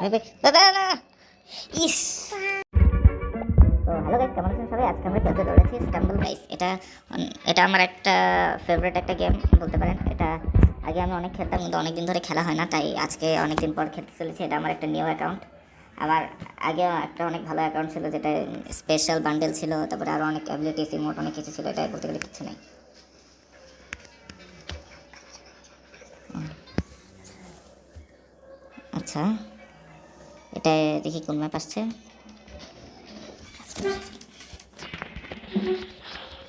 দাদা না ইস। তো হ্যালো গাইস, কেমন আছেন সবাই? আজকে আমরা খেলতে চলেছি স্টাম্বল গাইস। এটা আমার একটা ফেভারিট একটা গেম বলতে পারেন। এটা আগে আমি অনেক খেলতাম, কিন্তু অনেকদিন ধরে খেলা হয় না, তাই আজকে অনেকদিন পর খেলতে চলেছি। এটা আমার একটা নিউ অ্যাকাউন্ট। আমার আগে একটা অনেক ভালো অ্যাকাউন্ট ছিল, যেটা স্পেশাল বান্ডেল ছিল, তারপরে আরও অনেক অ্যাবিলিটিস ইমোট অনেক কিছু ছিল। এটা বলতে গেলে কিছু নেই। আচ্ছা, এটা দেখি কোন ম্যাপ আসছে।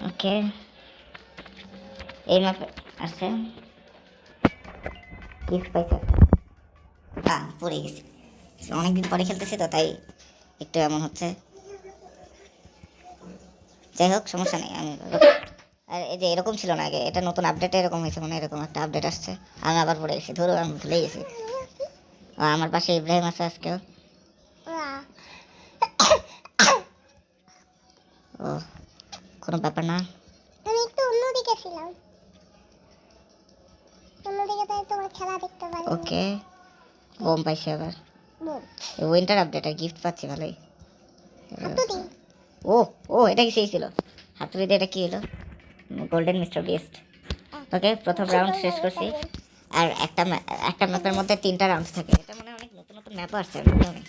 ওকে, এই ম্যাপে আসছে। গিফট পাইছে, পড়ে গেছি। অনেকদিন পরে খেলতেছি তো, তাই একটু এমন হচ্ছে। যাই হোক, সমস্যা নেই। আর এই যে এরকম ছিল না আগে, এটা নতুন আপডেটে এরকম হয়েছে, মানে এরকম একটা আপডেট আসছে। আমি আবার পড়ে গেছি, ধরো আমি ভুলে গেছি। আমার পাশে ইব্রাহিম আছে আজকেও। ও, কোনো ব্যাপার না। আমি একটু অন্যদিকে ছিলাম, অন্যদিকে তাই তোমার খেলা দেখতে পারি। ওকে, বোম পাইছি আবার। উইন্টার আপডেট গিফট পাচ্ছি ভালোই। ও ও, এটা কি সেই ছিল? হাতুড়ি দিয়ে এটা কি হলো? Golden mister best. ওকে, প্রথম রাউন্ড শেষ করছি। আর একটা ম্যাপের মধ্যে 3টা রাউন্ড থাকে। এটা মানে অনেক নতুন নতুন ম্যাপও আসছে, আমি জানি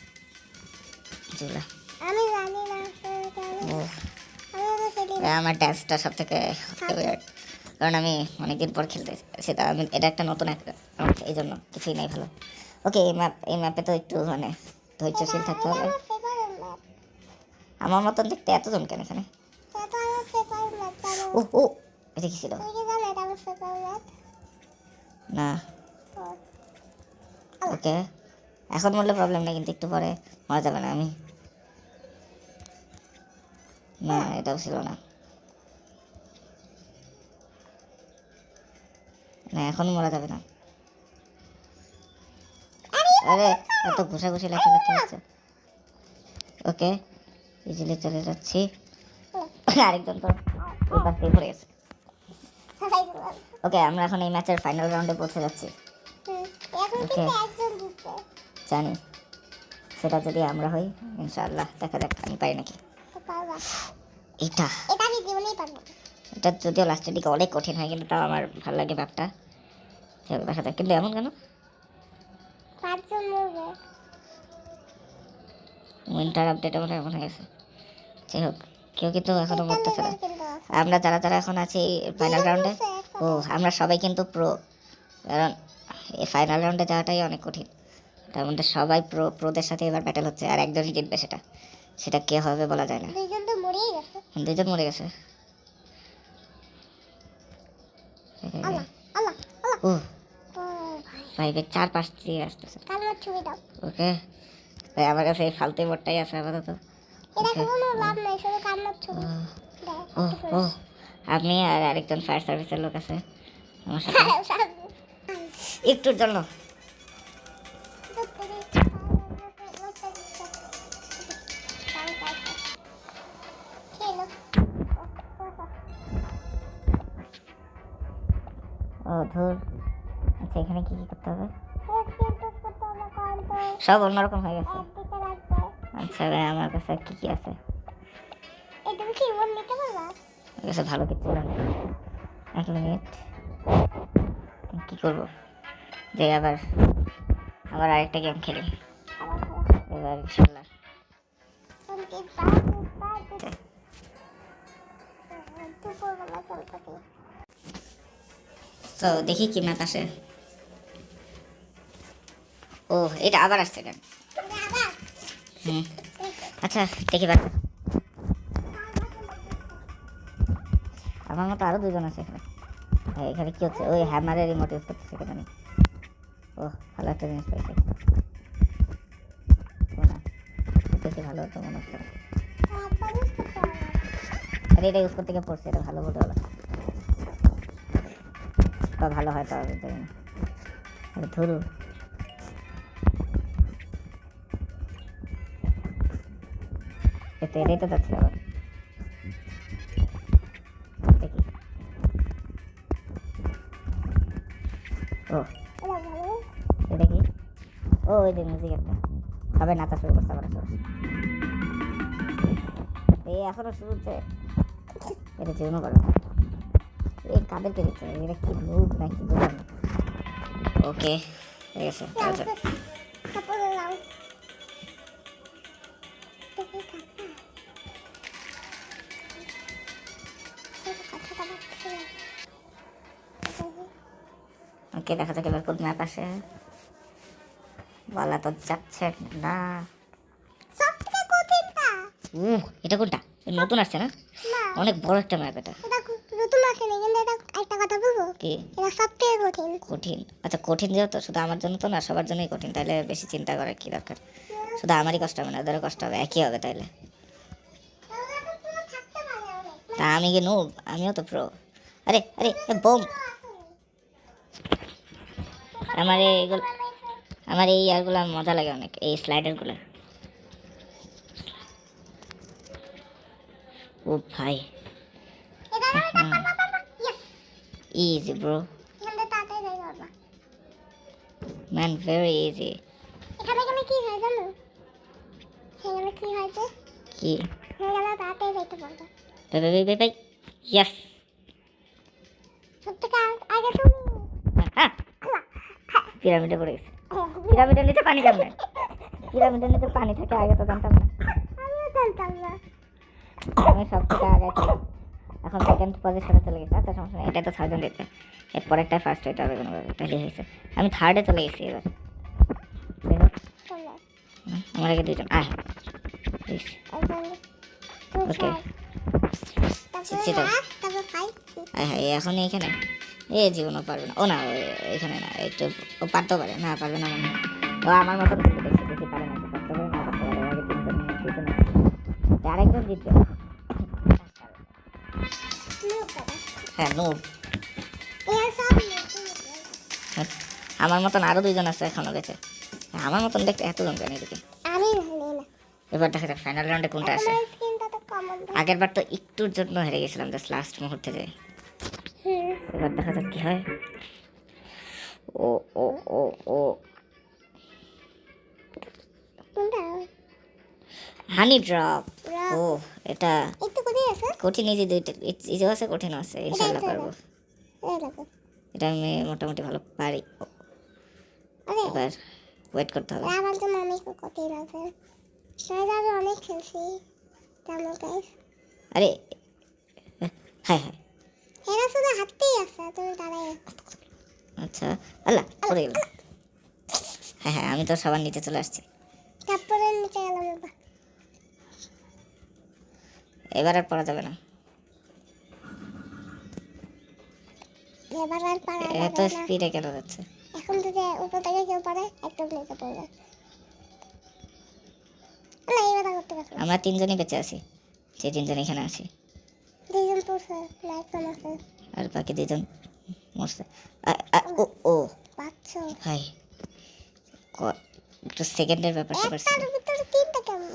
না। আমি জানি না। আমার ড্যান্সটা সব থেকে ফেভারিট, কারণ আমি অনেকদিন পর খেলতে সেটা। আমি এটা একটা নতুন অ্যাকাউন্ট, এই জন্য কিছুই নাই ভালো। ওকে, এই ম্যাপে তো একটু মানে ধৈর্যশীল থাকতে হবে। আমার মতন দেখতে এতজন কেন এখানে? ও ও, এটা কি ছিল? না, ওকে, এখন বললে প্রবলেম নেই, কিন্তু একটু পরে মারা যাবে না আমি? না, এটাও ছিল না। না, এখন মরা যাবে না। আরে, এত ঘুষাঘুষি লেখালেখি হচ্ছে। ওকে, ইজিলি চলে যাচ্ছি। আরেকজন তো ওই পাশ দিয়ে পড়ে গেছে। ওকে, আমরা এখন এই ম্যাচের ফাইনাল রাউন্ডে পৌঁছে যাচ্ছি। ওকে, জানি সেটা যদি আমরা হই, ইনশাআল্লাহ। দেখা যাক আমি পারি নাকি। এটা যদিও লাস্টের দিকে অনেক কঠিন হয়, কিন্তু তাও আমার ভালো লাগে ব্যাপটা। দেখা যাক, কিন্তু এমন কেন? উইন্টার আপডেট মনে এমন হয়ে গেছে। যাই হোক, কেউ কিন্তু এখনো মরতেছে না। আমরা যারা যারা এখন আছি ফাইনাল রাউন্ডে, ও আমরা সবাই কিন্তু প্রো। কারণ এই ফাইনাল রাউন্ডে যাওয়াটাই অনেক কঠিন। তার মধ্যে সবাই প্রোদের সাথে এবার ব্যাটেল হচ্ছে, আর একজনই জিতবে। সেটা কে হবে বলা যায় না। দুইজন মরে গেছে। ও ভাই, 4-5 দিয়ে আসতেছে। ওকে, তাই আমার কাছে এই ফালতু বোর্ডটাই আছে আপাতত। ও ও, আমি আর আরেকজন ফায়ার সার্ভিসের লোক আছে আমার সাথে একটুর জন্য। ও ধুর, আচ্ছা এখানে কি কি করতে হবে? সব অন্যরকম হয়ে গেছে। আচ্ছা ভাই, আমার কাছে কি কি আছে? ভালো কিছু না। 1 মিনিট, কি করবো? যে আবার আরেকটা গেম খেলি এবার ইনশাল্লাহ। তো দেখি কি ম্যাপ আসে। ও, এটা আবার আসছে কেন? আচ্ছা দেখি বাকি। আমার মতো আরো 2জন আছে এখানে। এখানে কি হচ্ছে? ওই হ্যামারের রিমোট ইউজ করতেছে কেন? ও, ভালো একটা জিনিস পাইছে। দেখি ভালো হতো মনে হচ্ছে। আরে এটা ইউজ করতে গিয়ে পড়ছে, এটা ভালো বলতে হলো বা ভালো হয় তো আমি জানি না। আরে ধরু, এটাই তো যাচ্ছে আবার। দেখি, ও এটা কি? ও, ওই যে মিউজিক একটা। সবাই নাচা শুরু করতে পারে এই এখনো শুরুতে এটা জীবনও পারবে না। এই কাদেরকে দিচ্ছে এটা কি মুভ নাকি বুঝলাম না। ওকে ঠিক আছে আচ্ছা কাপড় লাও তুমি ওকে দেখা যাক এবার কোন ম্যাপ আসে বলা তো যাচ্ছে না। সবথেকে কঠিনটা এটা কোনটা নতুন আসছে না না অনেক বড় একটা ম্যাপ এটা এটা নতুন আসে না কিন্তু এটা একটা কথা বলবো কি এটা সবথেকে কঠিন কঠিন আচ্ছা কঠিন যেহেতু শুধু আমার জন্য তো না সবার জন্যই কঠিন তাহলে বেশি চিন্তা করার কি দরকার শুধু আমারই কষ্ট হবে না ওদেরও কষ্ট হবে একই হবে তাইলে তা আমি কি নুব আমিও তো প্রো আরে আরে বোম আমার এইগুলো আমার এই ইয়ারগুলো মজা লাগে অনেক এই স্লাইডারগুলো ও ভাই easy bro man very easy এখানে গেলে কি হয় জানো এখানে কি হয়েছে কি এখানে তাড়াতাড়ি যাইতে পারবে ভাই ইয়েস সব থেকে আগে তুমি পিরামিডে পড়ে গেছে পিরামিডের নিচে পানি কেমনে পিরামিডের নিচে পানি থাকে আগে তো জানতাম না আমিও জানতাম না আমি সব থেকে আগে ছিলাম এখন সেকেন্ড পজিশনে চলে গেছে আচ্ছা সমস্যা নেই এটা তো সার্জন দিতে এরপর একটা ফার্স্ট হইতে হবে কোনোভাবে তাহলে হয়েছে আমি থার্ডে চলে গেছি এবার চলো আমার আগে দুইজন আয় প্লিজ ওকে হ্যাঁ হ্যাঁ এখন এইখানে এ জীবনও পারবে না ও না এখানে না একটু ও পারতেও পারে না পারবে না মনে হয় ও আমার মতন কিন্তু দেখছি দেখি পারে না পারতে পারে না পারতে পারে আগে তিনজন দুজন আরেকজন জিতবে হ্যাঁ নুব আমার মতন আরো দুইজন আছে এখনো বেঁচে আমার মতন দেখতে এতজন কেন এদিকে আমি জানি না এবার দেখা যাক ফাইনাল রাউন্ডে কোনটা আসে আমার স্কিনটা তো কমন আগের বার তো একটুর জন্য হেরে গেছিলাম জাস্ট লাস্ট মুহূর্তে যে এবার দেখা যাক কি হয় ও ও ও ও কোনটা হানি ড্রপ ও এটা একটু কঠিন আছে কঠিন ইজি দুইটা ইজিও আছে কঠিন আছে ইনশাআল্লাহ পারবো এই দেখো এটা আমি মোটামুটি ভালো পারি আরে এবার ওয়েট করতে হবে আমার জন্য অনেক কঠিন আছে সেটা আমি অনেক খেলছি কেমন গাইস আরে হ্যাঁ হ্যাঁ এরা শুধু হাঁটতেই আছে তুমি দাঁড়াই আচ্ছা আল্লাহ পড়ে গেলাম হ্যাঁ হ্যাঁ আমি তো সবার নিচে চলে আসছি তারপরে নিচে গেলাম এবার আর পড়া যাবে না এবার আর পারা এত যাবে না স্পিডে কেন যাচ্ছে এখন যদি উপর থেকে কেউ পারে একদম নিচে পড়বে না এবার করতে পারছি আমরা তিনজনই বেঁচে আছি যে তিনজন এখানে আছি দুইজন পড়ছে না একজন আছে আর বাকি দুজন মরছে ও ও পাচ্ছ ভাই একটু সেকেন্ডের ব্যাপার স্যাপার ছিল। একটার ভিতরে তিনটা কেমন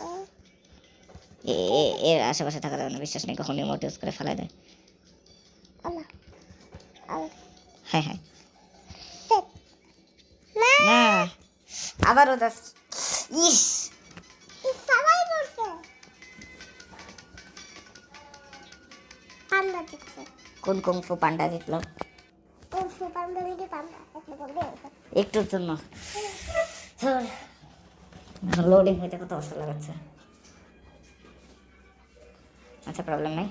এর আশেপাশে থাকা যাবে না বিশ্বাস নেই কখন রিমোট ইউজ করে ফেলা দেয় আল্লাহ আল্লাহ হ্যাঁ হ্যাঁ সেট না না আবারও জাস্ট ইস সবাই পড়ছে পান্ডা জিতছে কোন কুংফু পান্ডা জিতলো ও পান্ডা দিকে পান্ডা একটা বলবে একটুর জন্য লোডিং হইতে কত অবস্থা লাগাচ্ছে আচ্ছা প্রবলেম নাই